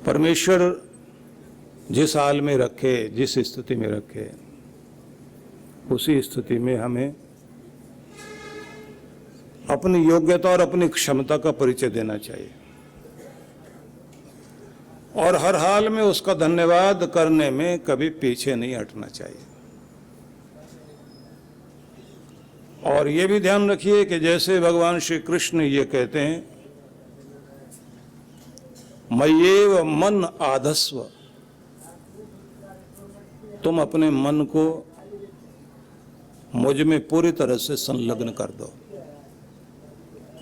परमेश्वर जिस हाल में रखे, जिस स्थिति में रखे, उसी स्थिति में हमें अपनी योग्यता और अपनी क्षमता का परिचय देना चाहिए और हर हाल में उसका धन्यवाद करने में कभी पीछे नहीं हटना चाहिए। और ये भी ध्यान रखिए कि जैसे भगवान श्री कृष्ण ये कहते हैं, मय्येव मन आधस्व, तुम अपने मन को मुझ में पूरी तरह से संलग्न कर दो,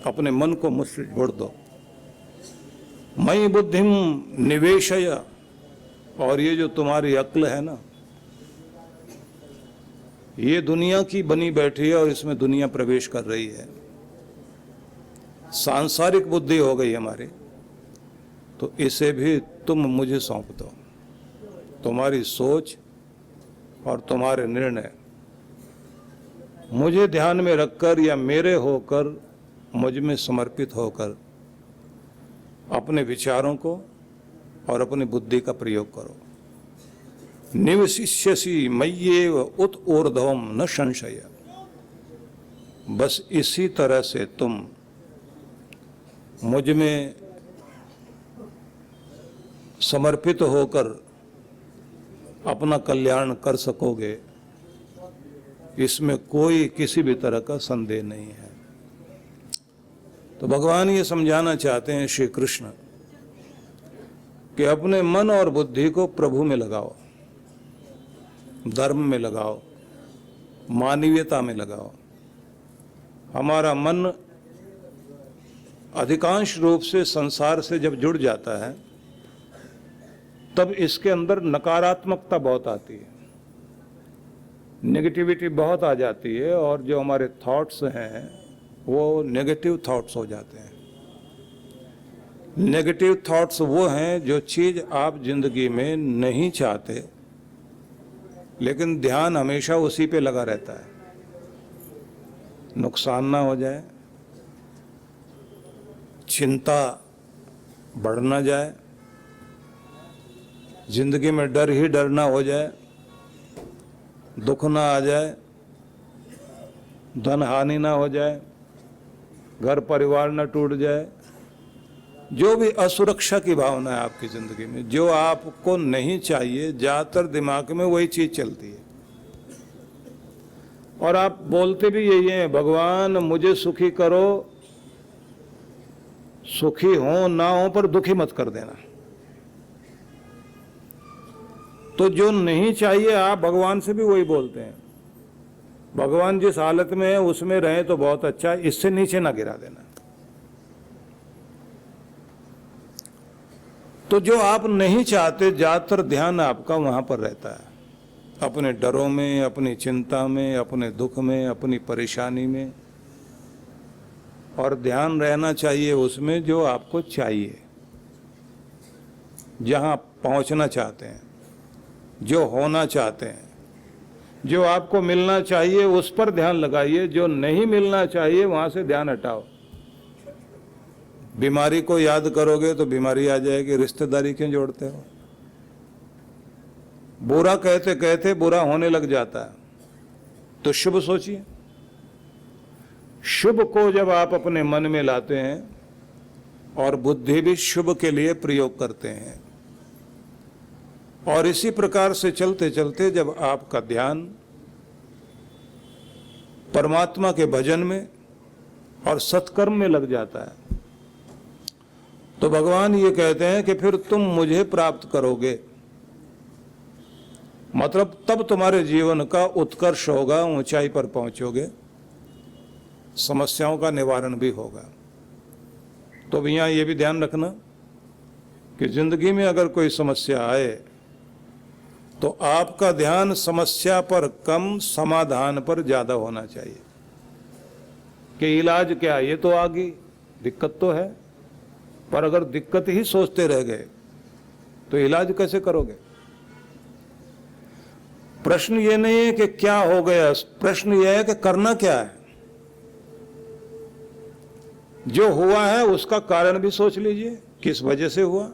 अपने मन को मुझसे जोड़ दो। मयि बुद्धिम निवेशय, और ये जो तुम्हारी अक्ल है ना, ये दुनिया की बनी बैठी है और इसमें दुनिया प्रवेश कर रही है, सांसारिक बुद्धि हो गई हमारी, तो इसे भी तुम मुझे सौंप दो। तुम्हारी सोच और तुम्हारे निर्णय मुझे ध्यान में रखकर या मेरे होकर, मुझ में समर्पित होकर अपने विचारों को और अपनी बुद्धि का प्रयोग करो। निवशिष्यसि मय्येव उत ऊर्ध्वम न संशय, बस इसी तरह से तुम मुझ में समर्पित होकर अपना कल्याण कर सकोगे, इसमें कोई किसी भी तरह का संदेह नहीं है। तो भगवान ये समझाना चाहते हैं श्री कृष्ण कि अपने मन और बुद्धि को प्रभु में लगाओ, धर्म में लगाओ, मानवीयता में लगाओ। हमारा मन अधिकांश रूप से संसार से जब जुड़ जाता है तब इसके अंदर नकारात्मकता बहुत आती है, नेगेटिविटी बहुत आ जाती है और जो हमारे थॉट्स हैं वो नेगेटिव थॉट्स हो जाते हैं। नेगेटिव थॉट्स वो हैं जो चीज़ आप जिंदगी में नहीं चाहते, लेकिन ध्यान हमेशा उसी पे लगा रहता है। नुकसान ना हो जाए, चिंता बढ़ ना जाए, जिंदगी में डर ही डर ना हो जाए, दुख ना आ जाए, धन हानि ना हो जाए, घर परिवार ना टूट जाए। जो भी असुरक्षा की भावना है आपकी जिंदगी में, जो आपको नहीं चाहिए, ज्यादातर दिमाग में वही चीज चलती है और आप बोलते भी यही हैं, भगवान मुझे सुखी करो, सुखी हो ना हो पर दुखी मत कर देना। तो जो नहीं चाहिए आप भगवान से भी वही बोलते हैं, भगवान जिस हालत में है उसमें रहे तो बहुत अच्छा, इससे नीचे ना गिरा देना। तो जो आप नहीं चाहते, ज्यादातर ध्यान आपका वहां पर रहता है, अपने डरों में, अपनी चिंता में, अपने दुख में, अपनी परेशानी में। और ध्यान रहना चाहिए उसमें जो आपको चाहिए, जहां पहुंचना चाहते हैं, जो होना चाहते हैं, जो आपको मिलना चाहिए उस पर ध्यान लगाइए, जो नहीं मिलना चाहिए वहां से ध्यान हटाओ। बीमारी को याद करोगे तो बीमारी आ जाएगी, रिश्तेदारी क्यों जोड़ते हो? बुरा कहते कहते बुरा होने लग जाता है, तो शुभ सोचिए। शुभ को जब आप अपने मन में लाते हैं और बुद्धि भी शुभ के लिए प्रयोग करते हैं, और इसी प्रकार से चलते चलते जब आपका ध्यान परमात्मा के भजन में और सत्कर्म में लग जाता है, तो भगवान ये कहते हैं कि फिर तुम मुझे प्राप्त करोगे। मतलब तब तुम्हारे जीवन का उत्कर्ष होगा, ऊंचाई पर पहुंचोगे, समस्याओं का निवारण भी होगा। तो यहाँ ये भी ध्यान रखना कि जिंदगी में अगर कोई समस्या आए तो आपका ध्यान समस्या पर कम, समाधान पर ज्यादा होना चाहिए। कि इलाज क्या, ये तो आ गई, दिक्कत तो है, पर अगर दिक्कत ही सोचते रह गए तो इलाज कैसे करोगे? प्रश्न ये नहीं है कि क्या हो गया, प्रश्न ये है कि करना क्या है। जो हुआ है उसका कारण भी सोच लीजिए, किस वजह से हुआ।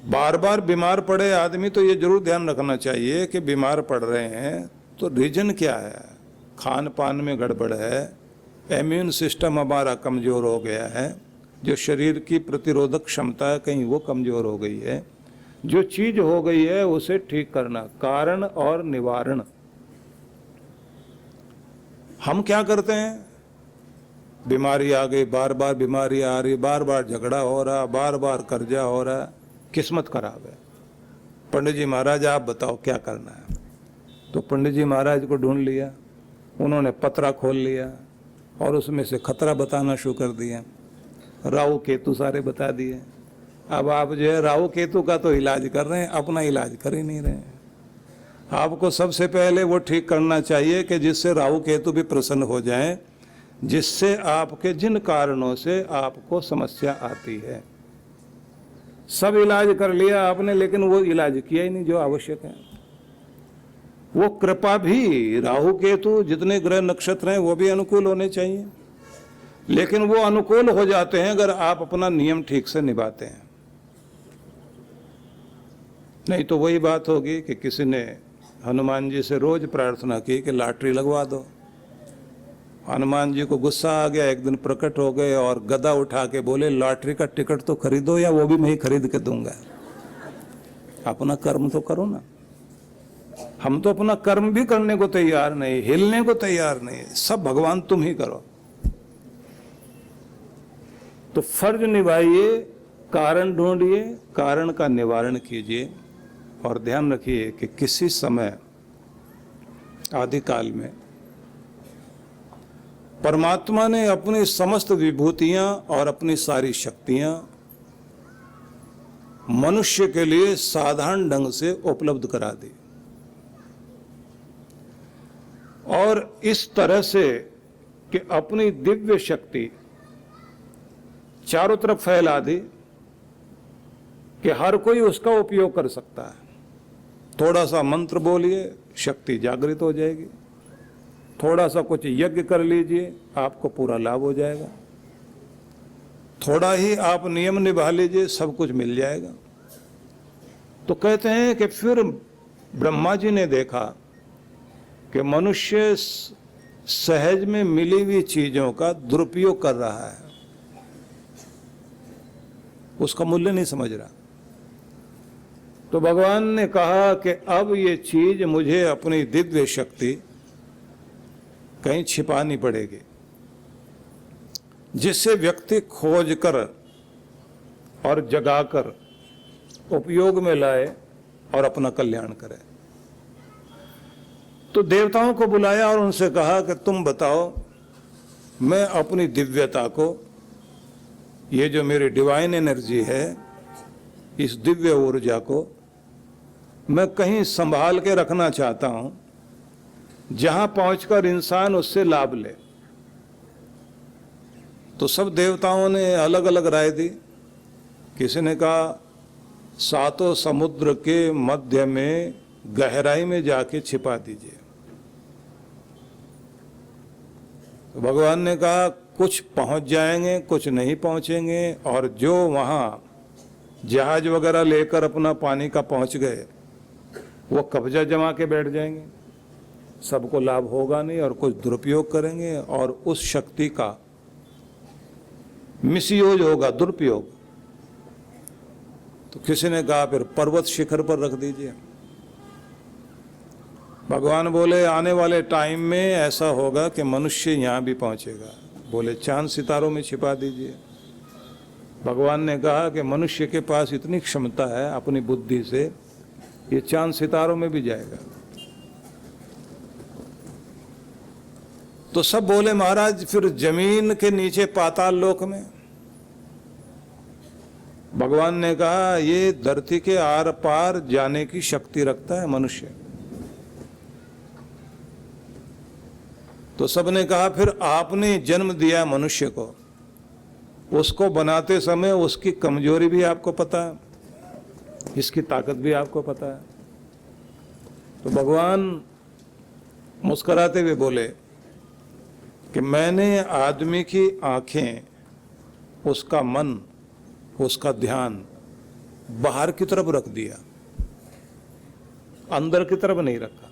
बार बार बीमार पड़े आदमी तो ये जरूर ध्यान रखना चाहिए कि बीमार पड़ रहे हैं तो रीजन क्या है। खान पान में गड़बड़ है, इम्यून सिस्टम हमारा कमज़ोर हो गया है, जो शरीर की प्रतिरोधक क्षमता है कहीं वो कमज़ोर हो गई है। जो चीज़ हो गई है उसे ठीक करना, कारण और निवारण। हम क्या करते हैं, बीमारी आ गई, बार बार बीमारी आ रही, बार बार झगड़ा हो रहा, बार बार कर्जा हो रहा, किस्मत खराब है। पंडित जी महाराज आप बताओ क्या करना है। तो पंडित जी महाराज को ढूंढ लिया, उन्होंने पतरा खोल लिया और उसमें से खतरा बताना शुरू कर दिया, राहु केतु सारे बता दिए। अब आप जो है राहु केतु का तो इलाज कर रहे हैं, अपना इलाज कर ही नहीं रहे हैं। आपको सबसे पहले वो ठीक करना चाहिए कि जिससे राहु केतु भी प्रसन्न हो जाएं, जिससे आपके जिन कारणों से आपको समस्या आती है। सब इलाज कर लिया आपने, लेकिन वो इलाज किया ही नहीं जो आवश्यक है। वो कृपा भी, राहु केतु जितने ग्रह नक्षत्र हैं वो भी अनुकूल होने चाहिए, लेकिन वो अनुकूल हो जाते हैं अगर आप अपना नियम ठीक से निभाते हैं। नहीं तो वही बात होगी कि किसी ने हनुमान जी से रोज प्रार्थना की कि लॉटरी लगवा दो। हनुमान जी को गुस्सा आ गया, एक दिन प्रकट हो गए और गदा उठा के बोले लॉटरी का टिकट तो खरीदो या वो भी मैं ही खरीद के दूंगा। अपना कर्म तो करो ना। हम तो अपना कर्म भी करने को तैयार नहीं, हिलने को तैयार नहीं, सब भगवान तुम ही करो। तो फर्ज निभाइए, कारण ढूंढिए, कारण का निवारण कीजिए। और ध्यान रखिए कि किसी समय आदिकाल में परमात्मा ने अपनी समस्त विभूतियां और अपनी सारी शक्तियां मनुष्य के लिए साधारण ढंग से उपलब्ध करा दी, और इस तरह से कि अपनी दिव्य शक्ति चारों तरफ फैला दी कि हर कोई उसका उपयोग कर सकता है। थोड़ा सा मंत्र बोलिए, शक्ति जागृत हो जाएगी। थोड़ा सा कुछ यज्ञ कर लीजिए, आपको पूरा लाभ हो जाएगा। थोड़ा ही आप नियम निभा लीजिए, सब कुछ मिल जाएगा। तो कहते हैं कि फिर ब्रह्मा जी ने देखा कि मनुष्य सहज में मिली हुई चीजों का दुरुपयोग कर रहा है, उसका मूल्य नहीं समझ रहा। तो भगवान ने कहा कि अब ये चीज मुझे अपनी दिव्य शक्ति कहीं छिपानी पड़ेगी, जिससे व्यक्ति खोज कर और जगाकर उपयोग में लाए और अपना कल्याण करे। तो देवताओं को बुलाया और उनसे कहा कि तुम बताओ, मैं अपनी दिव्यता को, ये जो मेरी डिवाइन एनर्जी है, इस दिव्य ऊर्जा को मैं कहीं संभाल के रखना चाहता हूं, जहां पहुंचकर इंसान उससे लाभ ले। तो सब देवताओं ने अलग अलग राय दी। किसी ने कहा सातों समुद्र के मध्य में गहराई में जाके छिपा दीजिए। तो भगवान ने कहा कुछ पहुंच जाएंगे, कुछ नहीं पहुंचेंगे, और जो वहां जहाज वगैरह लेकर अपना पानी का पहुंच गए वो कब्जा जमा के बैठ जाएंगे, सबको लाभ होगा नहीं और कुछ दुरुपयोग करेंगे और उस शक्ति का मिसयूज होगा, दुरुपयोग। तो किसी ने कहा फिर पर्वत शिखर पर रख दीजिए। भगवान बोले आने वाले टाइम में ऐसा होगा कि मनुष्य यहां भी पहुंचेगा। बोले चांद सितारों में छिपा दीजिए। भगवान ने कहा कि मनुष्य के पास इतनी क्षमता है अपनी बुद्धि से, ये चांद सितारों में भी जाएगा। तो सब बोले महाराज फिर जमीन के नीचे पाताल लोक में। भगवान ने कहा ये धरती के आर पार जाने की शक्ति रखता है मनुष्य। तो सबने कहा फिर आपने जन्म दिया मनुष्य को, उसको बनाते समय उसकी कमजोरी भी आपको पता है, इसकी ताकत भी आपको पता है। तो भगवान मुस्कुराते हुए बोले कि मैंने आदमी की आंखें, उसका मन, उसका ध्यान बाहर की तरफ रख दिया, अंदर की तरफ नहीं रखा।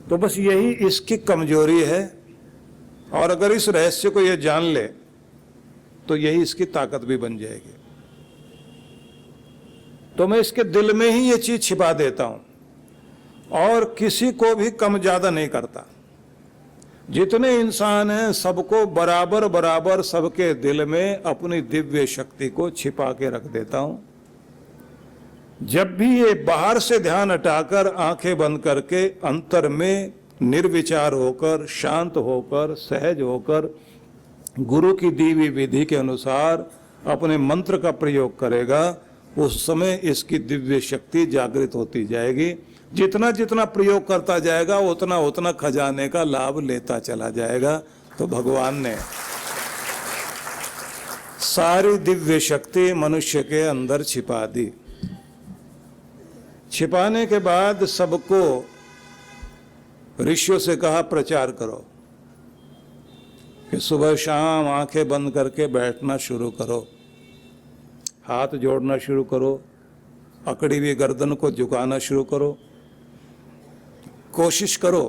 तो बस यही इसकी कमजोरी है, और अगर इस रहस्य को यह जान ले तो यही इसकी ताकत भी बन जाएगी। तो मैं इसके दिल में ही ये चीज छिपा देता हूं और किसी को भी कम ज्यादा नहीं करता। जितने इंसान हैं सबको बराबर बराबर सबके दिल में अपनी दिव्य शक्ति को छिपा के रख देता हूं। जब भी ये बाहर से ध्यान हटाकर आंखें बंद करके अंतर में निर्विचार होकर, शांत होकर, सहज होकर गुरु की दी हुई विधि के अनुसार अपने मंत्र का प्रयोग करेगा, उस समय इसकी दिव्य शक्ति जागृत होती जाएगी। जितना जितना प्रयोग करता जाएगा उतना उतना खजाने का लाभ लेता चला जाएगा। तो भगवान ने सारी दिव्य शक्ति मनुष्य के अंदर छिपा दी। छिपाने के बाद सबको ऋषियों से कहा प्रचार करो कि सुबह शाम आंखें बंद करके बैठना शुरू करो, हाथ जोड़ना शुरू करो, अकड़ी हुई गर्दन को झुकाना शुरू करो। कोशिश करो,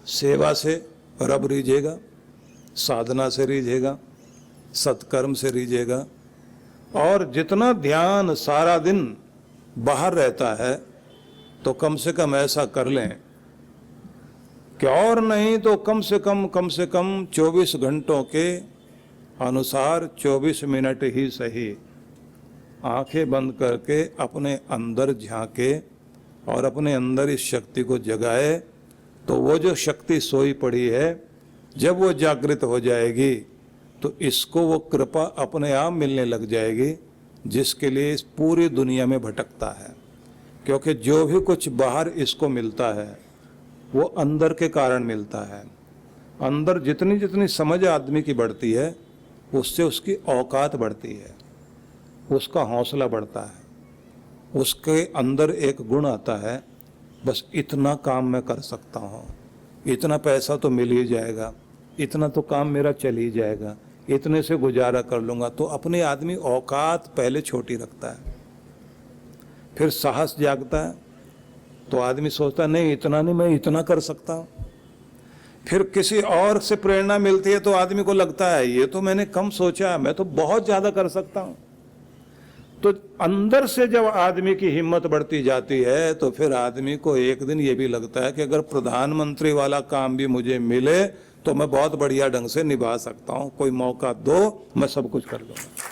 सेवा से रब रीझेगा, साधना से रीझेगा, सत्कर्म से रीझेगा। और जितना ध्यान सारा दिन बाहर रहता है तो कम से कम ऐसा कर लें कि और नहीं तो कम से कम 24 घंटों के अनुसार 24 मिनट ही सही आंखें बंद करके अपने अंदर झांके और अपने अंदर इस शक्ति को जगाए। तो वो जो शक्ति सोई पड़ी है जब वो जागृत हो जाएगी तो इसको वो कृपा अपने आप मिलने लग जाएगी, जिसके लिए इस पूरी दुनिया में भटकता है। क्योंकि जो भी कुछ बाहर इसको मिलता है वो अंदर के कारण मिलता है। अंदर जितनी जितनी समझ आदमी की बढ़ती है उससे उसकी औकात बढ़ती है, उसका हौसला बढ़ता है, उसके अंदर एक गुण आता है, बस इतना काम मैं कर सकता हूँ, इतना पैसा तो मिल ही जाएगा, इतना तो काम मेरा चल ही जाएगा, इतने से गुजारा कर लूँगा। तो अपने आदमी औकात पहले छोटी रखता है, फिर साहस जागता है तो आदमी सोचता है नहीं इतना नहीं, मैं इतना कर सकता हूँ। फिर किसी और से प्रेरणा मिलती है तो आदमी को लगता है ये तो मैंने कम सोचा, मैं तो बहुत ज़्यादा कर सकता हूँ। तो अंदर से जब आदमी की हिम्मत बढ़ती जाती है तो फिर आदमी को एक दिन ये भी लगता है कि अगर प्रधानमंत्री वाला काम भी मुझे मिले तो मैं बहुत बढ़िया ढंग से निभा सकता हूँ, कोई मौका दो मैं सब कुछ कर लूँगा।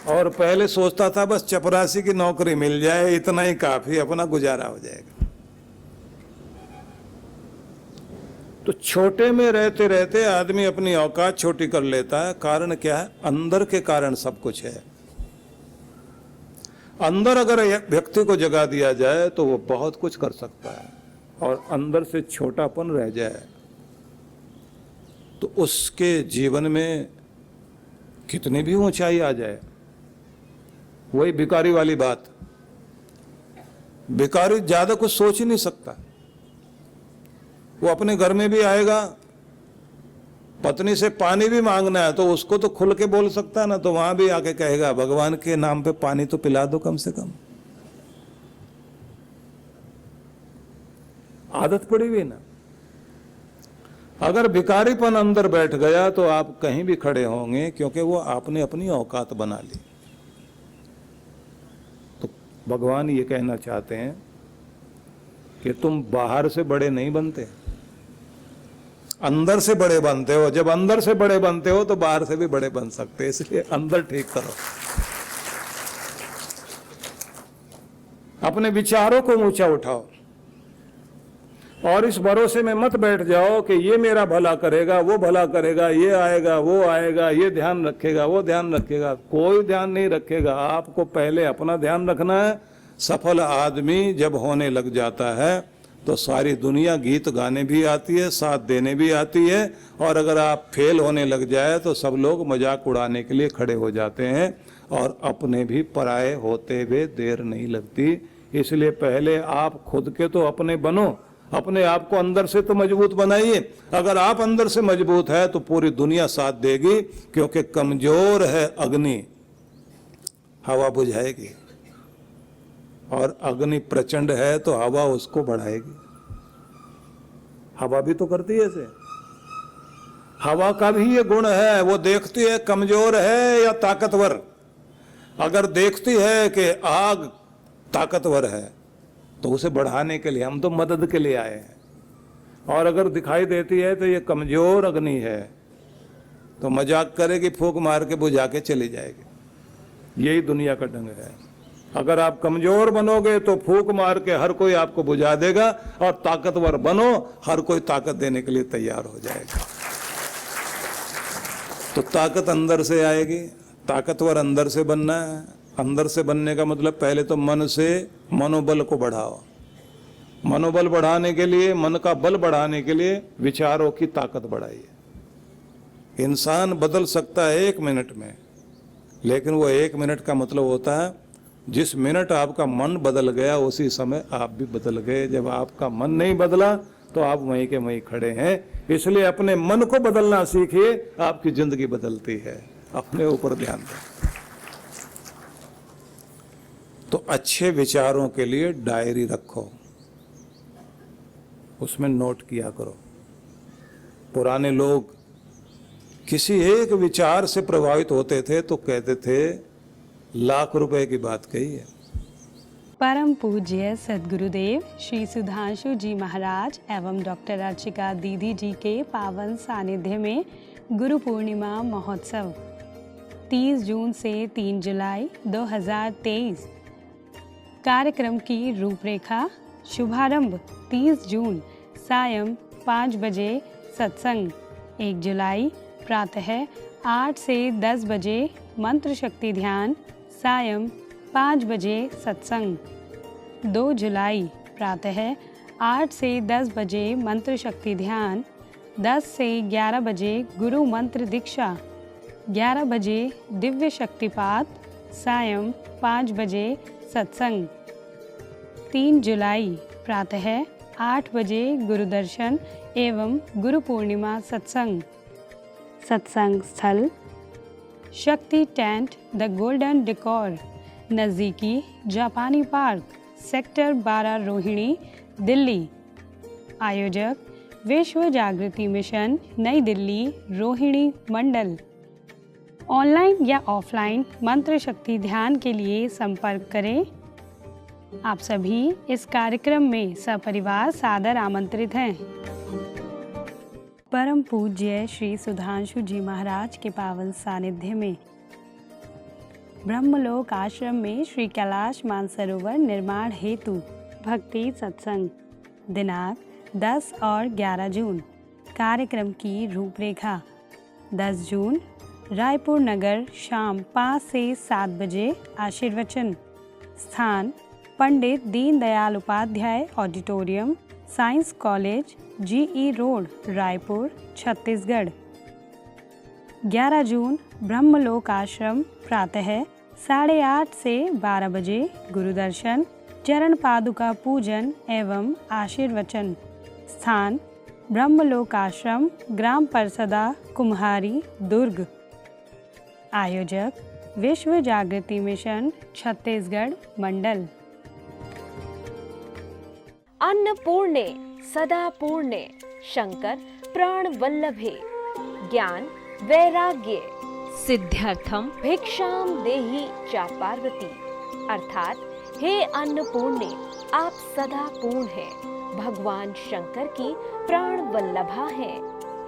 और पहले सोचता था बस चपरासी की नौकरी मिल जाए इतना ही काफी, अपना गुजारा हो जाएगा। तो छोटे में रहते रहते आदमी अपनी औकात छोटी कर लेता है। कारण क्या है? अंदर के कारण सब कुछ है। अंदर अगर व्यक्ति को जगा दिया जाए तो वो बहुत कुछ कर सकता है, और अंदर से छोटापन रह जाए तो उसके जीवन में कितनी भी ऊंचाई आ जाए। वही भिखारी वाली बात, भिखारी ज्यादा कुछ सोच ही नहीं सकता। वो अपने घर में भी आएगा, पत्नी से पानी भी मांगना है तो उसको तो खुल के बोल सकता है ना, तो वहां भी आके कहेगा भगवान के नाम पे पानी तो पिला दो कम से कम। आदत पड़ी हुई ना। अगर भिखारीपन अंदर बैठ गया तो आप कहीं भी खड़े होंगे, क्योंकि वो आपने अपनी औकात बना ली। तो भगवान ये कहना चाहते हैं कि तुम बाहर से बड़े नहीं बनते, अंदर से बड़े बनते हो। जब अंदर से बड़े बनते हो तो बाहर से भी बड़े बन सकते हैं, इसलिए अंदर ठीक करो। अपने विचारों को ऊंचा उठाओ और इस भरोसे में मत बैठ जाओ कि ये मेरा भला करेगा, वो भला करेगा, ये आएगा, वो आएगा, ये ध्यान रखेगा, वो ध्यान रखेगा। कोई ध्यान नहीं रखेगा। आपको पहले अपना ध्यान रखना है। सफल आदमी जब होने लग जाता है तो सारी दुनिया गीत गाने भी आती है, साथ देने भी आती है, और अगर आप फेल होने लग जाए तो सब लोग मजाक उड़ाने के लिए खड़े हो जाते हैं, और अपने भी पराये होते हुए देर नहीं लगती। इसलिए पहले आप खुद के तो अपने बनो, अपने आप को अंदर से तो मजबूत बनाइए। अगर आप अंदर से मजबूत है तो पूरी दुनिया साथ देगी, क्योंकि कमजोर है अग्नि, हवा बुझाएगी, और अग्नि प्रचंड है तो हवा उसको बढ़ाएगी। हवा भी तो करती है ऐसे। हवा का भी ये गुण है, वो देखती है कमजोर है या ताकतवर। अगर देखती है कि आग ताकतवर है तो उसे बढ़ाने के लिए, हम तो मदद के लिए आए हैं। और अगर दिखाई देती है तो ये कमजोर अग्नि है तो मजाक करेगी, फूंक मार के बुझा के चली जाएगी। यही दुनिया का ढंग है। अगर आप कमजोर बनोगे तो फूंक मार के हर कोई आपको बुझा देगा, और ताकतवर बनो, हर कोई ताकत देने के लिए तैयार हो जाएगा। तो ताकत अंदर से आएगी, ताकतवर अंदर से बनना है। अंदर से बनने का मतलब पहले तो मन से मनोबल को बढ़ाओ। मनोबल बढ़ाने के लिए, मन का बल बढ़ाने के लिए विचारों की ताकत बढ़ाइए। इंसान बदल सकता है 1 मिनट में, लेकिन वो 1 मिनट का मतलब होता है जिस मिनट आपका मन बदल गया उसी समय आप भी बदल गए। जब आपका मन नहीं बदला तो आप वहीं के वहीं खड़े हैं। इसलिए अपने मन को बदलना सीखिए, आपकी जिंदगी बदलती है। अपने ऊपर ध्यान दें। तो अच्छे विचारों के लिए डायरी रखो, उसमें नोट किया करो। पुराने लोग किसी एक विचार से प्रभावित होते थे तो कहते थे लाख रुपए की बात कही है। परम पूज्य सद्गुरुदेव श्री सुधांशु जी महाराज एवं डॉक्टर अर्चिका दीदी जी के पावन सानिध्य में गुरु पूर्णिमा महोत्सव 30 जून से 3 जुलाई 2023। कार्यक्रम की रूपरेखा। शुभारंभ 30 जून सायं 5 बजे सत्संग। 1 जुलाई प्रातः 8 से 10 बजे मंत्र शक्ति ध्यान। सायं 5 बजे सत्संग। 2 जुलाई प्रातः 8 से 10 बजे मंत्र शक्ति ध्यान। 10 से 11 बजे गुरु मंत्र दीक्षा। 11 बजे दिव्य शक्तिपात। सायं 5 बजे सत्संग। 3 जुलाई प्रातः 8 बजे गुरुदर्शन एवं गुरु पूर्णिमा सत्संग। सत्संग स्थल शक्ति टेंट द गोल्डन डेकोर, नज़दीकी जापानी पार्क, सेक्टर 12 रोहिणी, दिल्ली। आयोजक विश्व जागृति मिशन, नई दिल्ली, रोहिणी मंडल। ऑनलाइन या ऑफलाइन मंत्र शक्ति ध्यान के लिए संपर्क करें। आप सभी इस कार्यक्रम में सपरिवार सादर आमंत्रित हैं। परम पूज्य श्री सुधांशु जी महाराज के पावन सानिध्य में ब्रह्मलोक आश्रम में श्री कैलाश मानसरोवर निर्माण हेतु भक्ति सत्संग दिनांक 10 और 11 जून। कार्यक्रम की रूपरेखा। 10 जून रायपुर नगर शाम 5 से 7 बजे आशीर्वचन। स्थान Pandit Deendayal Upadhyay auditorium, science college, GE road, Raipur, Chhattisgarh. 11 जून ब्रह्मलोक आश्रम प्रातः 8:30 से 12 बजे गुरुदर्शन, चरण पादुका पूजन एवं आशीर्वचन। स्थान ब्रह्मलोक आश्रम, ग्राम परसदा, कुम्हारी, दुर्ग। आयोजक विश्व जागृति मिशन, छत्तीसगढ़ मंडल। अन्नपूर्णे सदा पूर्णे शंकर प्राण वल्लभे ज्ञान वैराग्य सिद्ध्यर्थम भिक्षाम देहि चा पार्वती। अर्थात हे अन्नपूर्णे, आप सदा पूर्ण हैं, भगवान शंकर की प्राण वल्लभा हैं।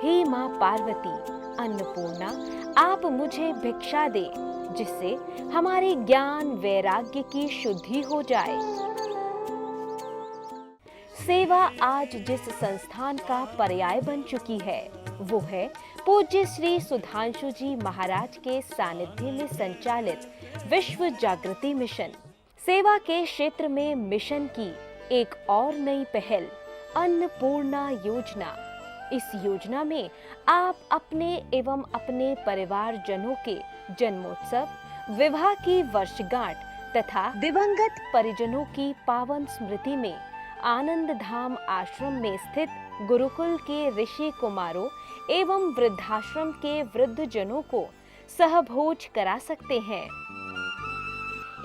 हे माँ पार्वती अन्नपूर्णा, आप मुझे भिक्षा दे जिससे हमारे ज्ञान वैराग्य की शुद्धि हो जाए। सेवा आज जिस संस्थान का पर्याय बन चुकी है वो है पूज्य श्री सुधांशु जी महाराज के सानिध्य में संचालित विश्व जागृति मिशन। सेवा के क्षेत्र में मिशन की एक और नई पहल अन्नपूर्णा योजना। इस योजना में आप अपने एवं अपने परिवारजनों के जन्मोत्सव, विवाह की वर्षगांठ तथा दिवंगत परिजनों की पावन स्मृति में आनंद धाम आश्रम में स्थित गुरुकुल के ऋषि कुमारों एवं वृद्धाश्रम के वृद्धजनों को सहभोज करा सकते हैं।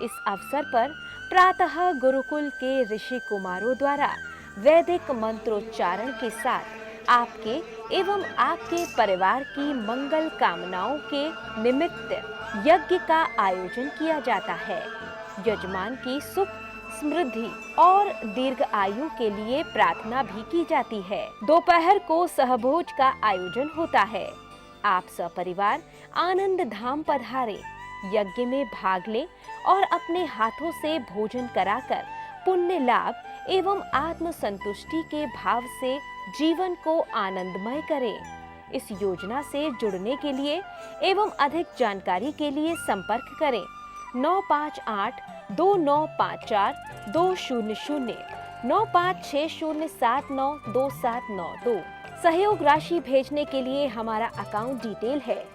इस अवसर पर प्रातः गुरुकुल के ऋषि कुमारों द्वारा वैदिक मंत्रोच्चारण के साथ आपके एवं आपके परिवार की मंगल कामनाओं के निमित्त यज्ञ का आयोजन किया जाता है। यजमान की सुख, समृद्धि और दीर्घ आयु के लिए प्रार्थना भी की जाती है। दोपहर को सहभोज का आयोजन होता है। आप सपरिवार आनंद धाम पधारे, यज्ञ में भाग लें और अपने हाथों से भोजन कराकर पुण्य लाभ एवं आत्म संतुष्टि के भाव से जीवन को आनंदमय करें। इस योजना से जुड़ने के लिए एवं अधिक जानकारी के लिए संपर्क करें 958-2954-200, 9560792792। सहयोग राशि भेजने के लिए हमारा अकाउंट डिटेल है